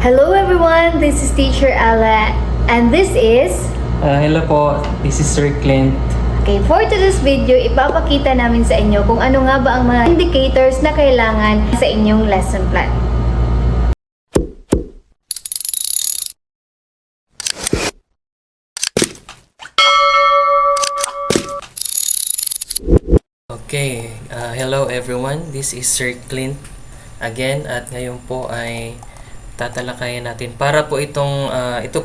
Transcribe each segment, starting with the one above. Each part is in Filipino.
Hello everyone, this is Teacher Ella and this is... Hello po, this is Sir Clint. Okay, for today's video, ipapakita namin sa inyo kung ano nga ba ang mga indicators na kailangan sa inyong lesson plan. Okay, hello everyone, this is Sir Clint again at ngayon po ay tatalakayin natin para po ito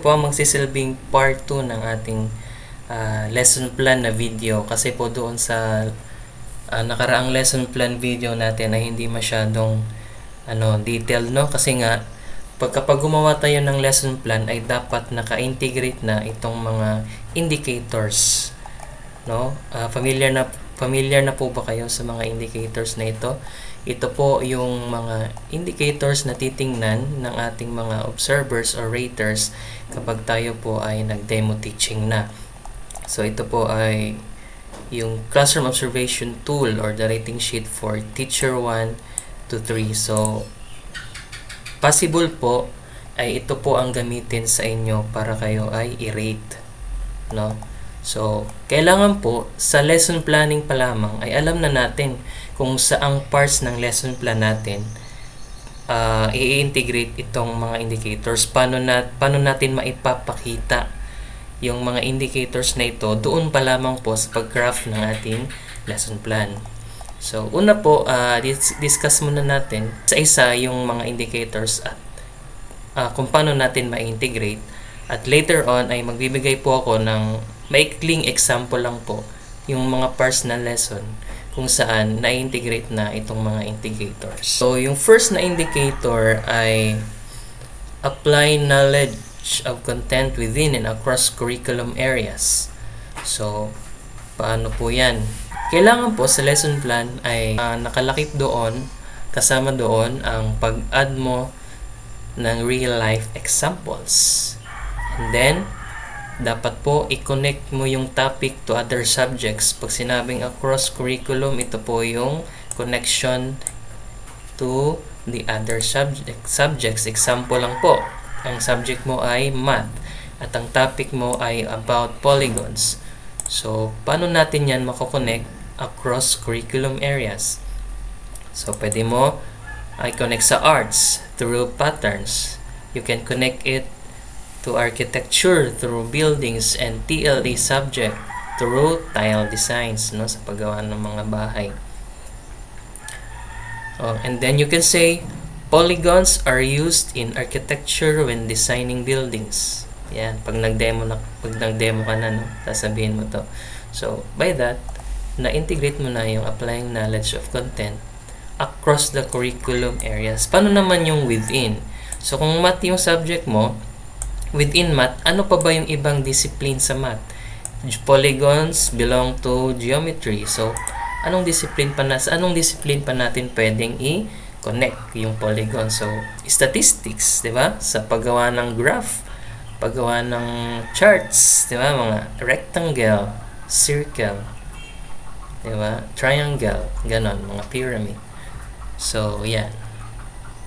po ang magsisilbing part 2 ng ating lesson plan na video kasi po doon sa nakaraang lesson plan video natin ay hindi masyadong detailed, no? Kasi nga kapag gumawa tayo ng lesson plan ay dapat naka-integrate na itong mga indicators, no? Familiar na po ba kayo sa mga indicators na ito? Ito po yung mga indicators na titingnan ng ating mga observers or raters kapag tayo po ay nag-demo teaching na. So ito po ay yung classroom observation tool or the rating sheet for teacher 1 to 3. So possible po ay ito po ang gamitin sa inyo para kayo ay i-rate, no? So, kailangan po sa lesson planning pa lamang ay alam na natin kung saang parts ng lesson plan natin i-integrate itong mga indicators. Paano natin maipapakita yung mga indicators na ito doon pa lamang po sa pag-graph ng ating lesson plan. So, una po, discuss muna natin sa isa yung mga indicators at kung paano natin ma-integrate. At later on ay magbibigay po ako ng maikling example lang po yung mga parts na lesson kung saan na-integrate na itong mga indicators. So, yung first na indicator ay apply knowledge of content within and across curriculum areas. So, paano po yan? Kailangan po sa lesson plan ay nakalakip doon, kasama doon ang pag-add mo ng real-life examples. And then, dapat po i-connect mo yung topic to other subjects. Pag sinabing across curriculum, ito po yung connection to the other subjects. Example lang po, ang subject mo ay math at ang topic mo ay about polygons. So, paano natin yan mako-connect across curriculum areas? So, pwede mo i-connect sa arts through patterns. You can connect it to architecture through buildings and TLE subject through tile designs, no, sa paggawa ng mga bahay. And then you can say polygons are used in architecture when designing buildings. Yan, pag nag-demo ka na, no, sasabihin mo to. So by that, na-integrate mo na yung applying knowledge of content across the curriculum areas. Paano naman yung within? So kung math yung subject mo, within math, ano pa ba yung ibang discipline sa math? Polygons belong to geometry. So, anong discipline pa natin pwedeng i-connect yung polygon? So, statistics, di ba? Sa paggawa ng graph, paggawa ng charts, di ba? Mga rectangle, circle, di ba? Triangle, ganon, mga pyramid. So, yan.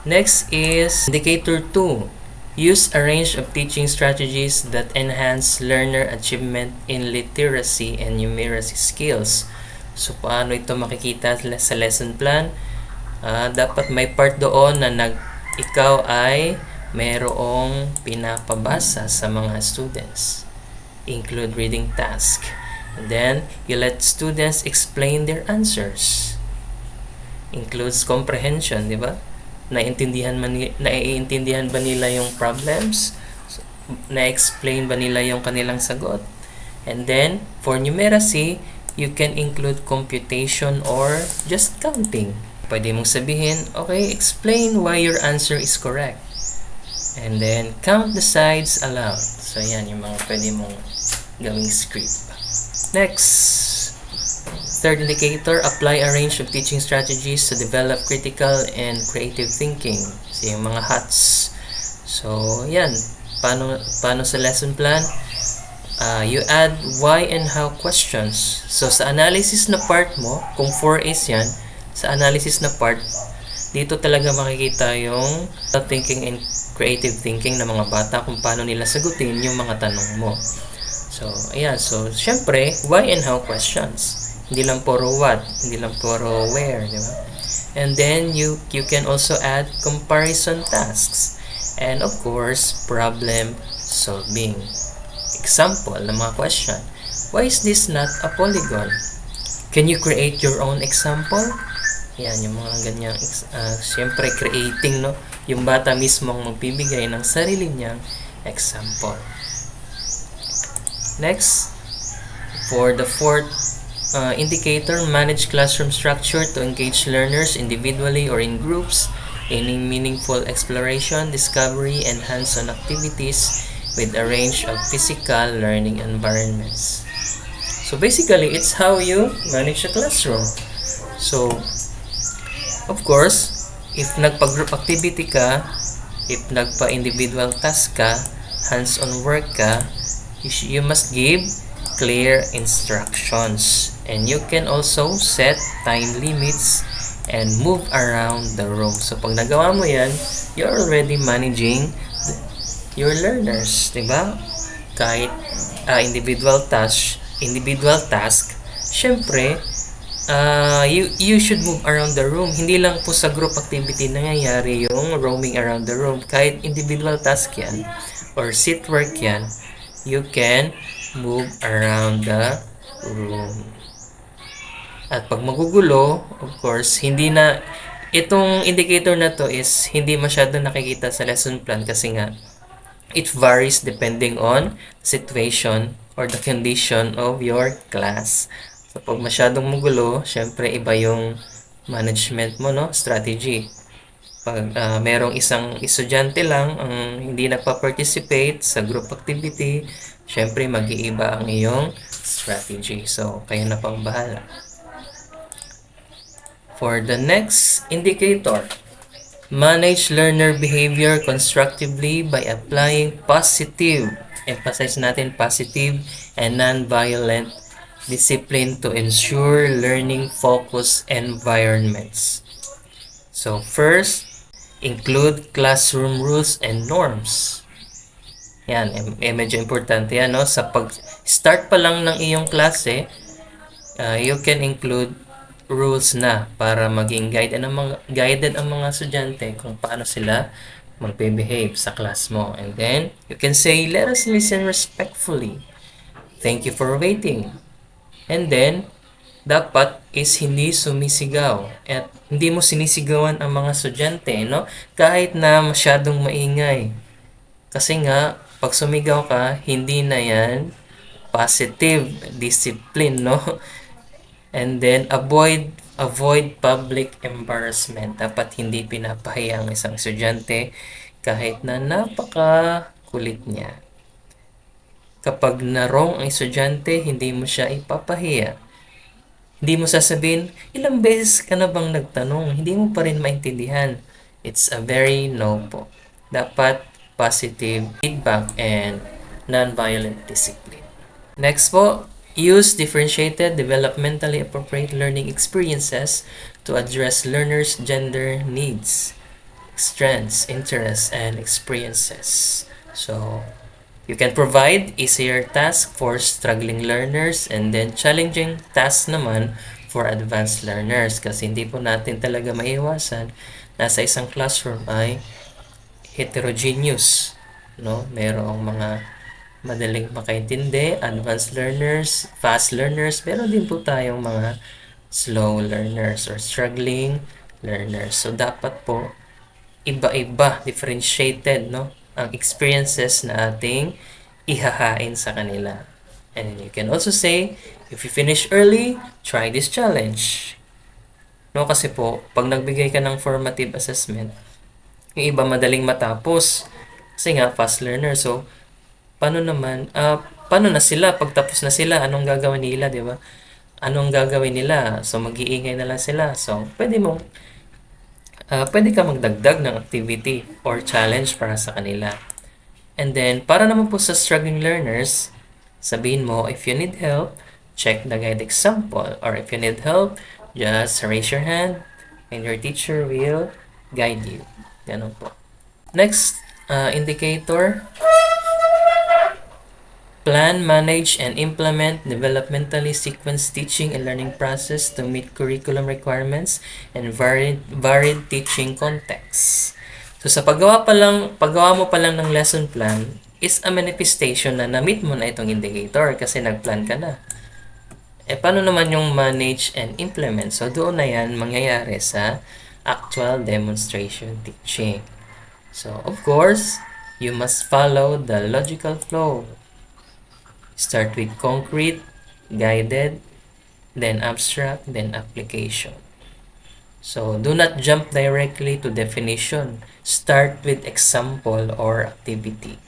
Next is indicator 2. Use a range of teaching strategies that enhance learner achievement in literacy and numeracy skills. So, paano ito makikita sa lesson plan? Dapat may part doon na ikaw ay mayroong pinapabasa sa mga students. Include reading task. And then, you let students explain their answers. Includes comprehension, di ba? Naiintindihan ba nila yung problems? Na-explain ba nila yung kanilang sagot? And then, for numeracy, you can include computation or just counting. Pwede mong sabihin, okay, explain why your answer is correct. And then, count the sides aloud. So, yan yung mga pwede mong gawing script. Next, third indicator, apply a range of teaching strategies to develop critical and creative thinking. So, yung mga HATs. So, yan. Paano sa lesson plan? You add why and how questions. So, sa analysis na part mo, kung 4A's yan, sa analysis na part, dito talaga makikita yung thinking and creative thinking ng mga bata kung paano nila sagutin yung mga tanong mo. So, ayan. So, syempre, why and how questions. Hindi lang puro what, hindi lang puro where, di ba? And then, you can also add comparison tasks. And of course, problem solving. Example ng mga question. Why is this not a polygon? Can you create your own example? Yan, yung mga ganyang, siyempre creating, no? Yung bata mismo ang magbibigay ng sarili niyang example. Next, for the fourth indicator, manage classroom structure to engage learners individually or in groups in meaningful exploration, discovery, and hands-on activities with a range of physical learning environments. So basically, it's how you manage a classroom. So, of course, if nagpa-group activity ka, if nagpa-individual task ka, hands-on work ka, you must give clear instructions. And you can also set time limits and move around the room. So, pag nagawa mo yan, you're already managing your learners, diba? Kahit individual task, syempre, you should move around the room. Hindi lang po sa group activity nangyayari yung roaming around the room. Kahit individual task yan or seat work yan, you can move around the room. At pag magugulo, of course, itong indicator na to is hindi masyado nakikita sa lesson plan kasi nga it varies depending on the situation or the condition of your class. So, pag masyadong magulo, syempre iba yung management mo, no? Strategy. Pag merong isang estudyante lang ang hindi nagpa-participate sa group activity, syempre mag-iiba ang iyong strategy. So, kayo na pang bahala. For the next indicator, manage learner behavior constructively by applying positive, emphasize natin positive and non-violent discipline to ensure learning focused environments. So first, include classroom rules and norms. Yan, medyo importante yan, no? Sa pag-start pa lang ng iyong klase, you can include rules na para maging guided ang mga estudyante kung paano sila magbe-behave sa class mo. And then, you can say, let us listen respectfully. Thank you for waiting. And then, dapat is hindi sumisigaw at hindi mo sinisigawan ang mga estudyante, no? Kahit na masyadong maingay. Kasi nga, pag sumigaw ka, hindi na yan positive discipline, no? And then, avoid public embarrassment. Dapat hindi pinapahiya ang isang estudyante kahit na napaka-kulit niya. Kapag na-wrong ang estudyante, hindi mo siya ipapahiya. Hindi mo sasabihin, ilang beses ka na bang nagtanong? Hindi mo pa rin maintindihan. It's a very no po. Dapat positive feedback and non-violent discipline. Next po, use differentiated, developmentally appropriate learning experiences to address learners' gender needs, strengths, interests, and experiences. So, you can provide easier tasks for struggling learners and then challenging tasks naman for advanced learners. Kasi hindi po natin talaga maiwasan na sa isang classroom ay heterogeneous, no? Merong mga madaling makaintindi, advanced learners, fast learners, pero din po tayong mga slow learners or struggling learners. So, dapat po iba-iba, differentiated, no? Ang experiences na ating ihahain sa kanila. And you can also say, if you finish early, try this challenge. No, kasi po, pag nagbigay ka ng formative assessment, yung iba madaling matapos. Kasi nga, fast learner. So, paano na sila? Pagtapos na sila, anong gagawin nila, di ba? Anong gagawin nila? So, mag-iingay na lang sila. So, pwede ka magdagdag ng activity or challenge para sa kanila. And then, para naman po sa struggling learners, sabihin mo, if you need help, check the guide example. Or if you need help, just raise your hand and your teacher will guide you. Ganun po. Next indicator. Plan, manage, and implement developmentally sequenced teaching and learning process to meet curriculum requirements and varied teaching contexts. So sa paggawa mo pa lang ng lesson plan is a manifestation na na-meet mo na itong indicator kasi nag-plan ka na. Paano naman yung manage and implement? So doon na yan mangyayari sa actual demonstration teaching. So of course, you must follow the logical flow. Start with concrete, guided, then abstract, then application. So, do not jump directly to definition. Start with example or activity.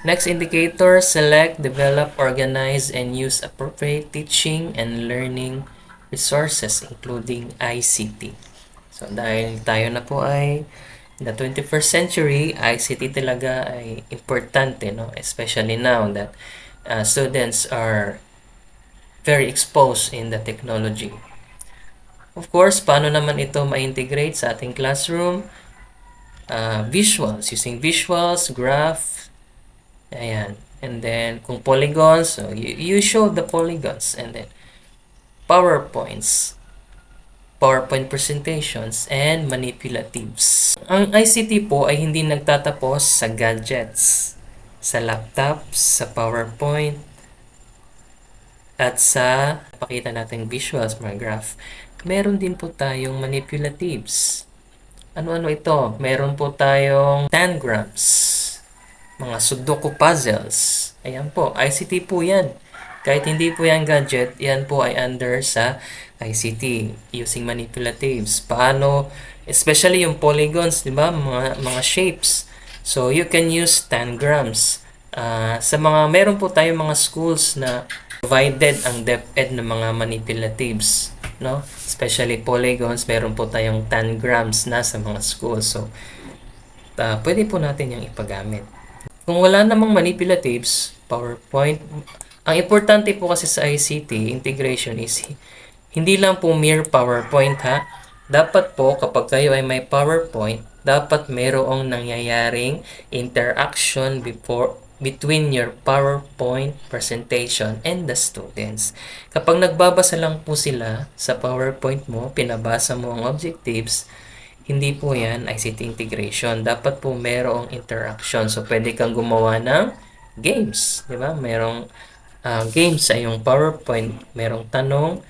Next indicator, select, develop, organize, and use appropriate teaching and learning resources, including ICT. So, dahil tayo na po ay in the 21st century, ICT talaga ay importante, no? Especially now that students are very exposed in the technology. Of course, paano naman ito ma-integrate sa ating classroom? Visuals, using visuals, graph, ayan. And then, kung polygons, so you show the polygons. And then, PowerPoint presentations, and manipulatives. Ang ICT po ay hindi nagtatapos sa gadgets, sa laptop, sa PowerPoint, at sa pakita natin visuals, mga graph. Meron din po tayong manipulatives. Ano-ano ito? Meron po tayong tangrams, mga sudoku puzzles. Ayan po, ICT po yan. Kahit hindi po yan gadget, yan po ay under sa ICT using manipulatives. Paano, especially yung polygons, di ba? Mga shapes. So, you can use tangrams. Meron po tayong mga schools na provided ang DepEd ng mga manipulatives, no? Especially polygons, meron po tayong tangrams na sa mga schools. So, pwede po natin yung ipagamit. Kung wala namang manipulatives, PowerPoint, ang importante po kasi sa ICT integration is hindi lang po mere PowerPoint, ha. Dapat po kapag kayo ay may PowerPoint, dapat merong nangyayaring interaction between your PowerPoint presentation and the students. Kapag nagbabasa lang po sila sa PowerPoint mo, pinabasa mo ang objectives, hindi po yan ICT integration. Dapat po merong interaction. So, pwede kang gumawa ng games. Di ba? Merong games sa iyong PowerPoint. Merong tanong.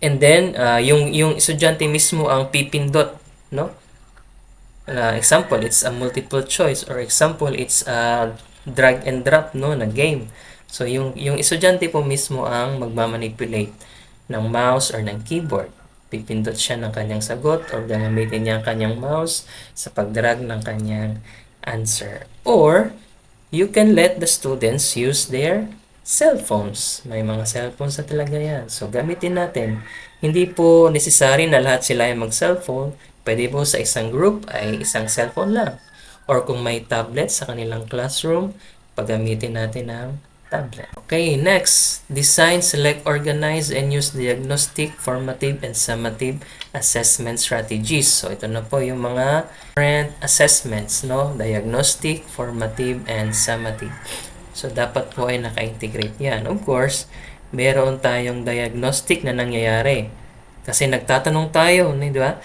And then, yung estudyante mismo ang pipindot, no? Example, it's a multiple choice, or example, it's a drag and drop, no, na game. So, yung estudyante po mismo ang magmamanipulate ng mouse or ng keyboard. Pipindot siya ng kanyang sagot or gagamitin niya ang kanyang mouse sa pagdrag ng kanyang answer. Or, you can let the students use their cellphones. May mga cellphones na talaga yan. So, gamitin natin. Hindi po necessary na lahat sila ay mag-cellphone. Pwede po sa isang group ay isang cellphone lang. Or kung may tablet sa kanilang classroom, paggamitin natin ang tablet. Okay, next. Design, select, organize, and use diagnostic, formative, and summative assessment strategies. So, ito na po yung mga different assessments, no? Diagnostic, formative, and summative. So, dapat po ay naka-integrate yan. Of course, meron tayong diagnostic na nangyayari. Kasi nagtatanong tayo, di ba?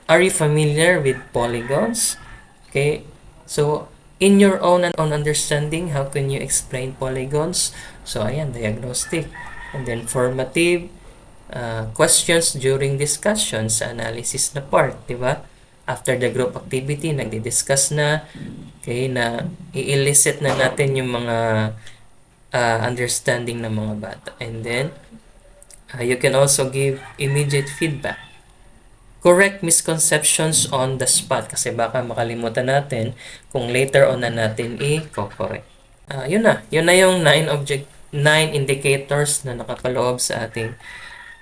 Are you familiar with polygons? Okay. So, in your own understanding, how can you explain polygons? So, ayan, diagnostic. And then, formative, questions during discussions, analysis na part, di ba? After the group activity, nagdi-discuss na, okay, na i-elicit na natin yung mga understanding ng mga bata. And then, you can also give immediate feedback. Correct misconceptions on the spot kasi baka makalimutan natin kung later on na natin i-correct. Yun na yung 9 indicators na nakapaloob sa ating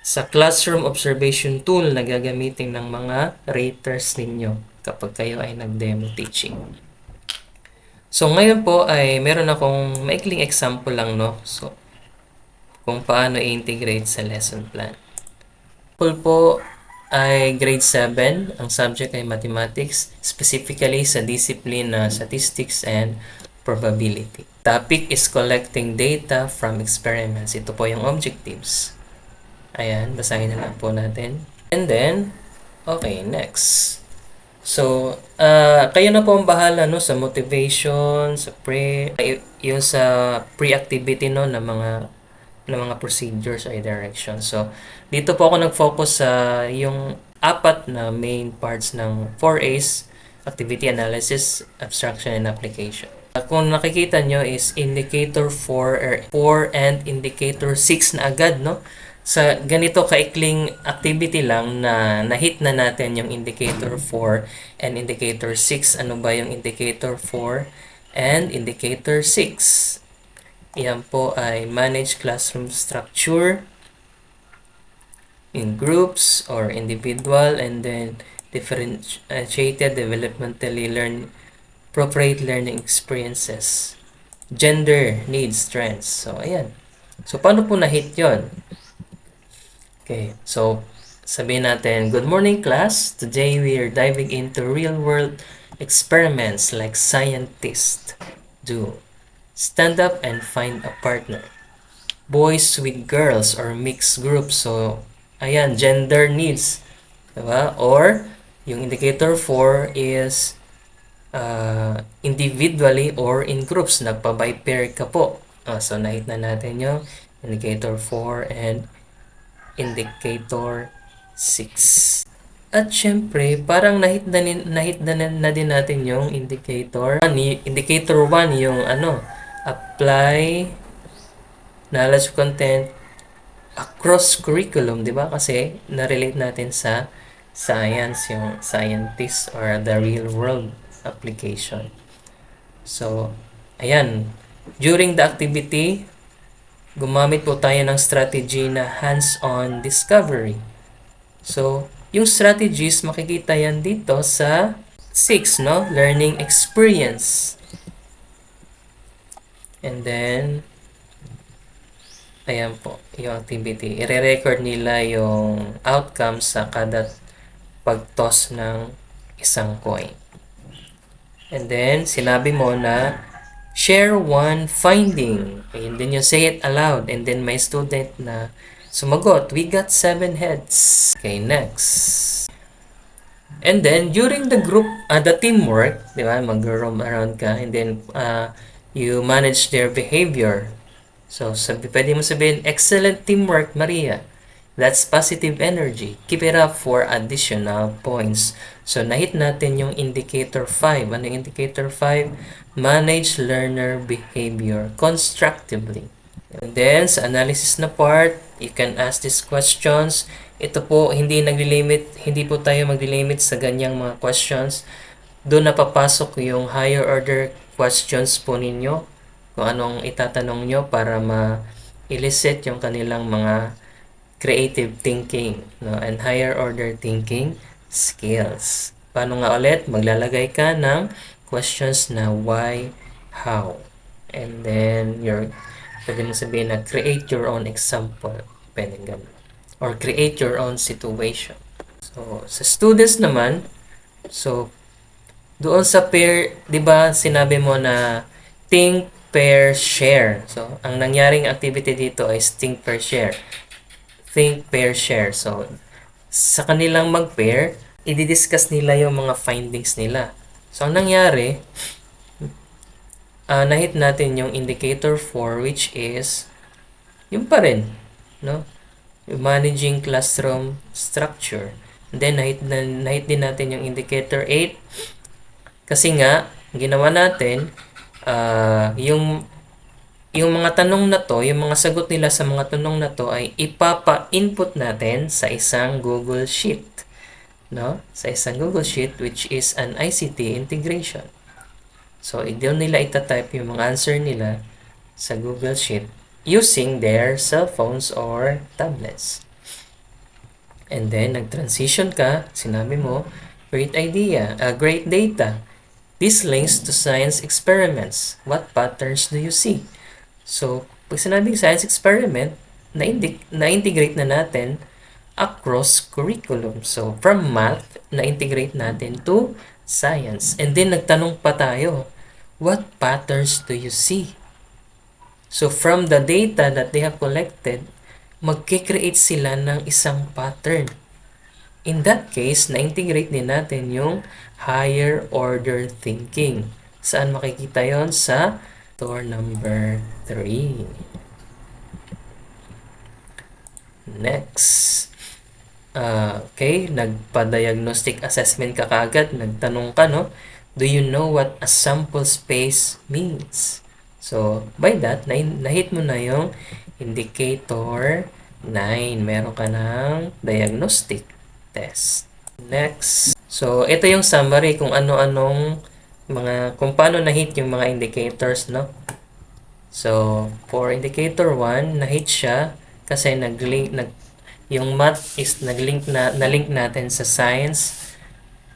sa classroom observation tool na gagamitin ng mga raters ninyo kapag kayo ay nag-demo teaching. So ngayon po ay meron akong maikling example lang, no? So kung paano i-integrate sa lesson plan. Example po, ay grade 7. Ang subject ay mathematics, specifically sa discipline na statistics and probability. Topic is collecting data from experiments. Ito po yung objectives. Ayan, basahin na lang po natin. And then, okay, next. So, kayo na po ang bahala no sa motivation, sa yung sa pre-activity no ng mga procedures or directions. So, dito po ako nag-focus sa yung apat na main parts ng 4A's, activity analysis, abstraction, and application. Kung nakikita nyo is indicator 4 and indicator 6 na agad, no? Sa ganito kaikling activity lang na na-hit na natin yung indicator 4 and indicator 6. Ano ba yung indicator 4 and indicator 6? Yan po ay manage classroom structure in groups or individual, and then differentiated developmentally appropriate learning experiences, gender, needs, strengths. So, ayan. So, paano po na-hit yun? Okay, so sabihin natin, good morning class. Today we are diving into real-world experiments like scientists do. Stand up and find a partner. Boys with girls or mixed groups. So, ayan, gender needs. Diba? Or, yung indicator 4 is individually or in groups. Nagpa-by pair ka po. So, na-hit na natin yung indicator 4 and indicator 6. At syempre, parang nahit na din natin yung indicator 1. Indicator 1 yung apply knowledge content across curriculum, di ba? Kasi na-relate natin sa science, yung scientist or the real world application. So, ayan. During the activity, gumamit po tayo ng strategy na hands-on discovery. So, yung strategies, makikita yan dito sa 6, no? Learning experience. And then, ayan po, yung activity. I-record nila yung outcomes sa kada pag-toss ng isang coin. And then, sinabi mo na share one finding. And then you say it aloud. And then my student na sumagot, we got 7 heads. Okay, next. And then, during the group, the teamwork, di ba, mag-roam around ka, and then you manage their behavior. So, pwede mo sabihin, excellent teamwork, Maria. That's positive energy. Keep it up for additional points. So, nahit natin yung indicator 5. Ano yung indicator 5? Manage learner behavior constructively. And then, sa analysis na part, you can ask these questions. Ito po, hindi po tayo mag-limit sa ganyang mga questions. Doon na papasok yung higher order questions po ninyo. Kung anong itatanong nyo para ma-elicit yung kanilang mga creative thinking, no? And higher order thinking skills. Paano nga ulit? Maglalagay ka ng questions na why, how. And then, pwede mo sabihin na create your own example. Pwede ganun. Or create your own situation. So, sa students naman, so, doon sa pair, di ba sinabi mo na think, pair, share. So, ang nangyaring activity dito is think, pair, share. Think, pair, share. So, sa kanilang mag-pair, i-discuss nila yung mga findings nila. So, ang nangyari, nahit natin yung indicator 4, which is yung pa rin, no? Yung managing classroom structure. And then, nahit din natin yung indicator 8. Kasi nga, ginawa natin, yung mga tanong na to, yung mga sagot nila sa mga tanong na to ay ipapa-input natin sa isang Google Sheet. No? Sa isang Google Sheet which is an ICT integration. So, doon nila itatype yung mga answer nila sa Google Sheet using their cell phones or tablets. And then, nag-transition ka, sinabi mo, great idea, great data. This links to science experiments. What patterns do you see? So, pag sinabing science experiment, na-integrate na natin across curriculum. So, from math, na-integrate natin to science. And then, nagtanong pa tayo, what patterns do you see? So, from the data that they have collected, magkikreate sila ng isang pattern. In that case, na-integrate din natin yung higher order thinking. Saan makikita yon? Sa tour number 3. Next. Okay, nagpa-diagnostic assessment ka kaagad. Nagtanong ka, no? Do you know what a sample space means? So, by that, nahit mo na yung indicator 9. Meron ka ng diagnostic test. Next. So, ito yung summary kung kung paano na-hit yung mga indicators, no? So, for indicator 1, na-hit siya kasi yung math is nalink natin sa science,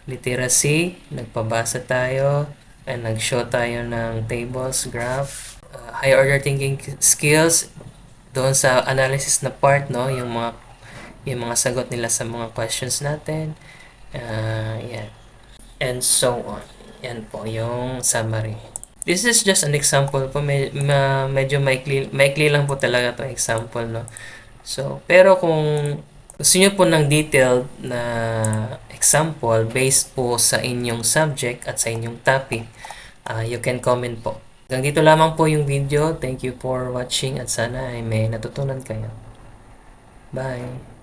literacy, nagpabasa tayo, and nag-show tayo ng tables, graph, higher order thinking skills, doon sa analysis na part, no, yung mga sagot nila sa mga questions natin, yan, and so on. Yan po yung summary. This is just an example po. Medyo maikli lang po talaga itong example, no? So, pero kung gusto nyo po ng detailed na example based po sa inyong subject at sa inyong topic, you can comment po. Hanggang dito lamang po yung video. Thank you for watching at sana ay may natutunan kayo. Bye!